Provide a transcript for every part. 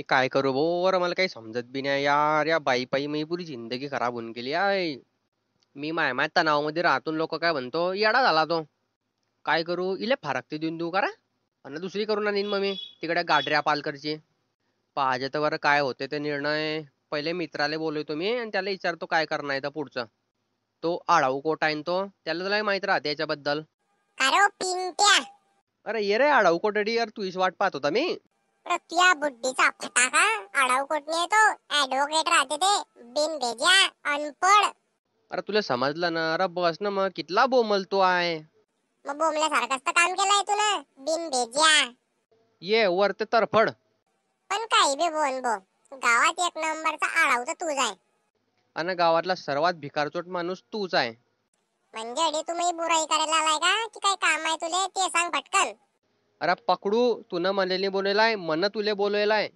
मी काय करू बोर, मला काही समजत बी नाही यार. या बाई पायी मी पुरी जिंदगी खराब होऊन गेली आहे. मी माय तणावामध्ये राहतून लोक काय म्हणतो येडा झाला तो. काय करू, इले फारकती देऊन देऊ करा आणि दुसरी करून आणीन मग मी तिकडे गाडऱ्या पालकरची. पाहिजे तर बरं काय होते ते निर्णय. पहिले मित्राला बोलवतो मी आणि त्याला विचारतो काय करणार आहे तर पुढचं. तो आळाऊ कोट आहे न तो, त्याला तुला माहित राहते याच्याबद्दल. अरे ओ पिंट्या, अरे ये रे आळाऊ कोटडी यार, तू वाट पाहत होता मी. तुझ्या बुड्डीचा फटाका अडाव कोटणे तो ऍडव्होकेट राहते ते बिन भेजा अनपड. अरे तुला समजलं ना, अरे बस ना मग, कितला बोमलतो आहे. मग बोमल्यासारखंच तर काम केलंय तू ना, बिन भेजा. ये वर ते तरफड. पण काही बी बोल बो, गावात एक नंबरचा आडाव तर तूच आहे. आणि गावातला सर्वात भिकारचोट माणूस तूच आहे. म्हणजे अडी तुम्ही बुराई करायला आलाय का की काय काम आहे तुले ते सांग पटकन. अरे पकडू, तू न मनलेली बोलायलाय, मन तुले बोलायलाय.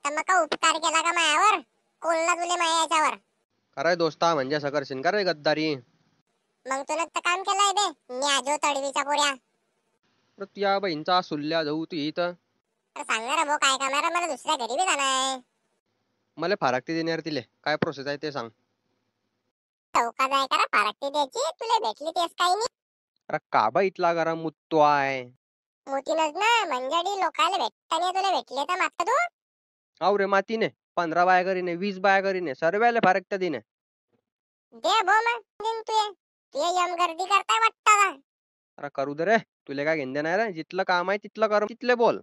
तर मग का उपकार केला का मायावर, कोणला तुले माया याच्यावर. अरे दोस्ता म्हणजे असं करशील का रे गद्दारी. मग तुला तर काम केलंय बे न्याजो तडवीच्या पोऱ्या. अरे तुझ्या बहीणचा सुल्ल्या जाऊ तू इथं. तर सांगणार भाऊ काय करणार, मला दुसऱ्या घरी बी जाणार. मला फाराकती देणार तिले काय प्रोसेस आहे ते सांग. चौका जाय करा पार्टी द्यायची, तुला भेटली तेच काही नाही. अरे काबा इथला गरम मुत्तो आहे. मोतीनच ना मंजडी लोकायला भेटताना तुला भेटले तर मागता तू. आव रे मातीने 15 बाया करीने 20 बाया करीने सर्व्याला फारकत्या दिने. दे भो मग दिन तू यम गर्दी करताय वाटतं का. अरे करू दे रे, तुले काय घेणं नाही रे, जिथलं काम आहे तिथलं कर, तिथले बोल.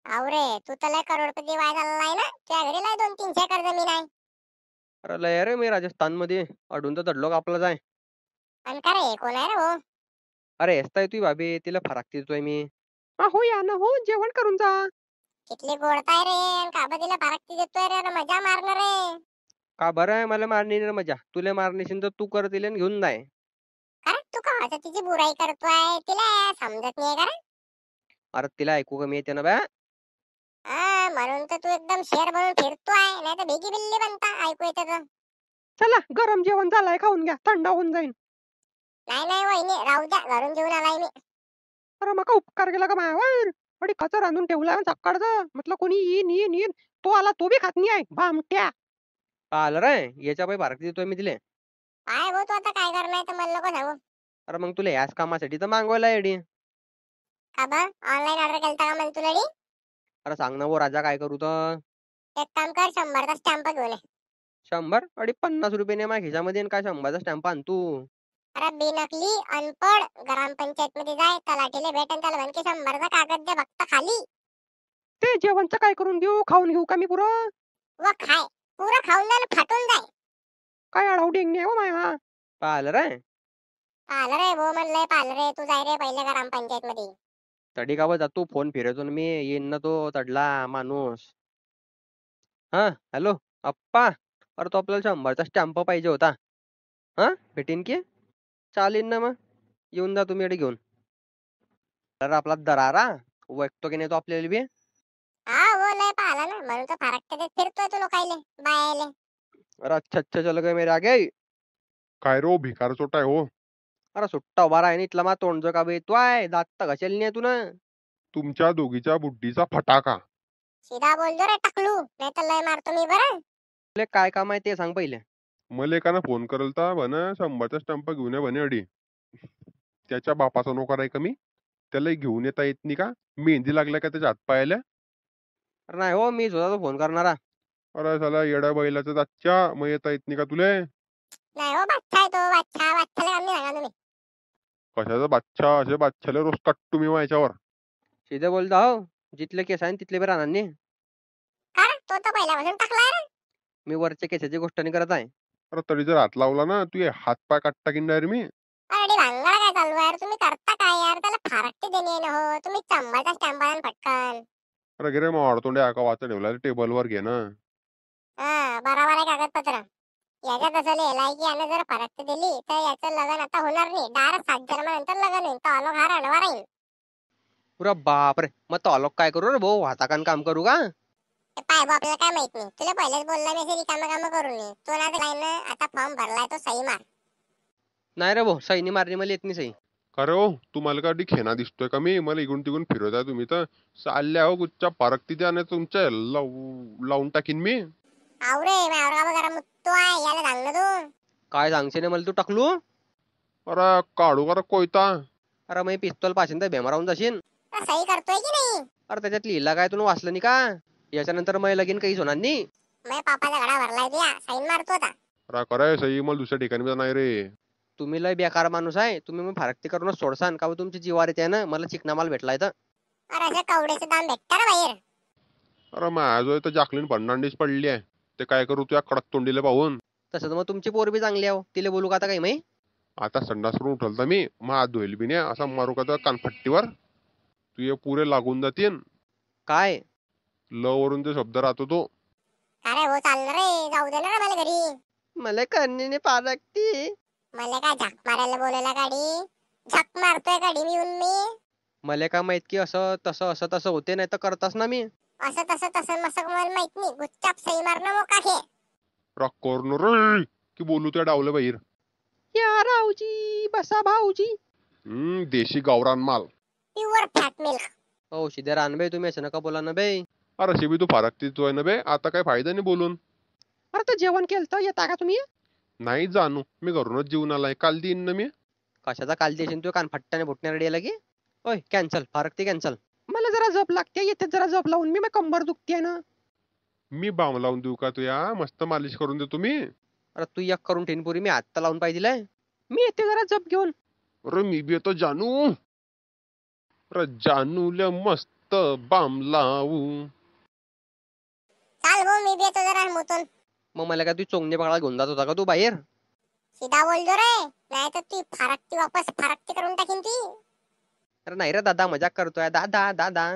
आवरे तू तर लय करोडपती वाय झालाय ना, तुझ्या घरी लय 2-3 एकर जमीन आहे. अरे लय रे, मी राजस्थान मध्ये अडून तर दडलो आपला जाय. आणि का रे कोण आहे रे भाऊ. अरे येताय तू भाभी, तिला फाराकती देतोय मी. हो या ना हो, जेवण करून जा. कितली गोडताय रे आणि काबा तिला पार्टी देतोय रे, मजा मारणार रे. का बरं आहे, मला मारणी रे मजा, तुला मारण्याशी तर तू कर तिला घेऊन जाय. अरे तू का तिची बुराई करतोय, तिला समजत नाही का रे. अरे तिला ऐकू कमी येते ना बा. म्हणून तर तू एकदम शेर बनून फिरतोय, नाही तर भेगी बिल्ली बनता ऐकू येते तर. चला गरम जेवण झालाय, खाऊन घ्या, थंड होऊन जाईल. नाही नाही वहिनी राहू द्या, घरून जेवून आलाय मी. अरे मका उपकार केला का मायावर. अडी कचर आणून ठेवलाय सकाळचं, म्हटलं कोणी येईन येईन येईन, तो आला तो बी खात नाही आहे भामट्या. आलं रे, याच्या पायी फारकती देतोय मी तिले. काय भाऊ तू आता काय करणार तर मला नको सांगू. अरे मग तुला याच कामासाठी तर मागवायला येडी. का बा ऑनलाईन ऑर्डर केलता का मला तुला. अरे सांग ना वो राजा, काय करू तर. एक काम कर, 100चा स्टॅम्प घेऊन ये. 100 अडी 50 रुपये नाही माझ्या खिशामध्ये, आणि काय 100चा स्टॅम्प आण तू. अरे बिनकली अनपड, ग्रामपंचायत मध्ये जाय, तलाठीला भेट आणि त्याला म्हण की 100चा कागद दे फक्त खाली. ते जेवणचं काय करून घेऊ, खाऊन घेऊ का मी पुरं. व खाय पुरं खाऊन जाय फाटून जाय. काय अडाऊ डेंगणे हो माया. पाहिलं रे. पाहिलं रे भाऊ, म्हणलंय पाहिलं रे, तू जाय रे पहिले ग्रामपंचायत मध्ये. तडी का जातो, फोन फिरवतो ना मी, येईन ना तो तडला माणूस. हा हॅलो अप्पा, अरे तो आपल्याला 100चा स्टॅम्प पाहिजे होता. हा भेटेन की, चालेल ना मग, येऊन जा तुम्ही घेऊन. तर आपला दरारा वैकतो की नाही तो आपल्याला बी. हा हो लय पाहिला ना, म्हणून तर फरक देत फिरतोय तू लोकायले बायाले. अरे अच्छा अच्छा चल गए मेरे आगे. काय रो भिकार चोट आहे हो. अरे सुट्टा उभा राही, इथला मा तोंड जो का बे तो आहे, दात तर घसेल नाही तू ना. तुमच्या दोघीच्या बुड्डीचा फटाका. सीधा बोल दो रे टकलू, नाही तर लय मारतो मी बरं. तुला काय काम आहे ते सांग पहिले. मला एकानं फोन करल तर म्हण 100चा स्टॅम्प घेऊन ये म्हणे अडी. त्याच्या बापाचा नोकर आहे का मी, त्याला घेऊन येता येत नाही का, मेहंदी लागल्या का त्याच्या हातपायाला. अरे नाही हो, मी सुद्धा तो फोन करणारा. अरे साला येड्या बैलाचा दाच्च्या, मग येता येत नाही का तुले. नाही हो बाच्छा आहे तो, बाच्छा बाच्छाला आम्ही सांगा तुम्ही. कशाचा बाच्छा, असे बाच्छाला रोज कट्टू मी माझ्यावर. सीधे बोलता हो, जिथले केस आहे तिथले बी राहणार नाही. का रे? तो तर पहिल्यापासून टाकलाय रे. मी वरच्या केसाची गोष्ट नाही करत आहे. अरे तरी जर हात लावला ना, तू ये हात पाय काटता की नाही रे मी. अरे भांगडा काय चालू आहे यार, तुम्ही करता काय यार, त्याला फारकटी देणे आहे ना हो, तुम्ही 100चा स्टॅम्प आणा पटकन. अरे गिरे मग अडतोंडे आका वाचा ठेवला टेबलवर घे ना. हा बरोबर आहे कागदपत्र. याच्यात असं लिहिलंय की यानं जर फरकटी दिली तर याचं लग्न आता होणार नाही, डायरेक्ट 7 जन्मानंतर लग्न होईल, तो आलो हा रणवा राहील. पुरा बाप रे, मग तो आलोक काय करू रे भाऊ, हाताकान काम करू का. ते पाय भाऊ आपल्याला काय माहित नाही, तुला पहिलेच बोलला मी असे रिकामे काम करू नये. तो ना लाईन आता फॉर्म भरलाय तो सही मार. नाही रे भाऊ, सईनी मारणी मला येत नाही सई. का रे हो तुम्हाला का खेना दिसतोय का मी मला इकडून तिकडून फिरवताय तुम्ही तर चालल्या हो गुच्च्या पारकती द्या नाही तुमच्या लावून टाकीन मी आवरे मावरा वगैरे मुत्तो आहे याला सांग ना तू. काय सांगशील ना मला तू टाकलू? अरे काढू का रे कोयता अरे मी पिस्तॉल पाशीन तर भेमा राहून जाशील. सही करतोय की नाही? अरे त्याच्यात लिहिला काय तुम्ही वाचलं नाही का? याच्यानंतर मग लगीन काही होणार नाही. माझ्या पापाचा घडा भरलाय द्या साईन मारतो आता. अरे कराय सही मला दुसऱ्या ठिकाणी बी नाही रे तुम्ही लय बेकार माणूस आहे. तुम्ही मग फारकती करूनच सोडसान का तुमची जीवार येते ना मला चिकना माल भेटलाय तर. अरे असं कवडेचं दाम भेटतं ना बाहेर. अरे माझं इथं जाकलीन फर्नांडीस पडली आहे ते काय करू तुया कडक तोंडीला पाहून तसं तर मग तुमची पोर बी चांगली आहे. तिला बोलू का आता काही माही? आता संडासवरून उठल तर मी मग हात धुईल बी नाही असा मारू का तर कानफट्टीवर तू ये पुरे लागून जातीन काय ल वरून ते शब्द राहतो तो अरे हो चालणार रे जाऊ दे ना रे मला घरी. मला करणे फारकती. मला काय झक मारायला बोलायला गाडी. झक मारतोय गाडी मी येऊन मी. मला काय माहित की असं तसं होते नाही तर करतास ना मी. असं तसं मसक मला माहित नाही. गुच्चाप सही मारणं मोका खे. राग करू रे की बोलू त्या डावलं बाहेर या रावजी बसा भाऊजी. देशी गावरान माल प्युअर फॅट मिल्क. हो शिदे रानबे तुम्ही असं नका बोला ना बे. अरे शिबी तू फारकती तू आहे ना बे आता काय फायदा नाही बोलून अरे तर जेवण केलं तर येता का तुम्ही? नाही जाणू मी घरूनच जीवन आलाय काल देईन ना मी कशाचा काल देशील तू कान फट्ट्याने फुटण्या रेडी लगे. ओय कॅन्सल फारकती कॅन्सल. मला जरा झोप लागते येते जरा झोप लावून मी कंबर दुखते ना. मी बाम लावून देऊ का तुया मस्त मालिश करून देतो मी अरे तू एक करून ठेनपुरी मी हात लावून पाहिजे दिलाय. मी येते जरा झोप घेऊन. अरे मी बी येतो जानू अरे जानूला मस्त बाम लावू चाल भाऊ मी बी येतो जरा मुतून. मग मला काय तू चोंगणे बघायला घेऊन जात होता का तू बाहेर? सीधा बोलतो रे नाही तर ती फारकती वापस फारकती करून टाकीन ती. अरे नाही रे दादा मजाक करतोय दादा दादा.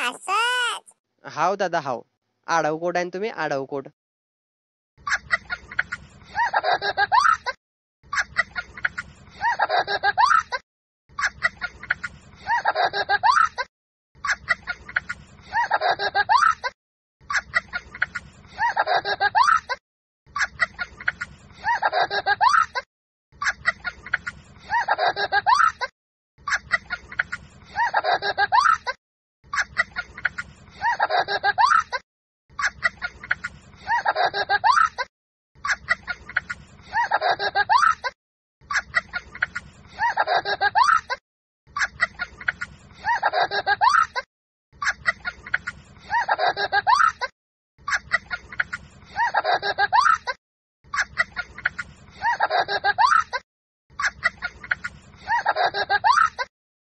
असंच. हाव दादा हाव. आडव कोड आहे ना तुम्ही आडव कोड.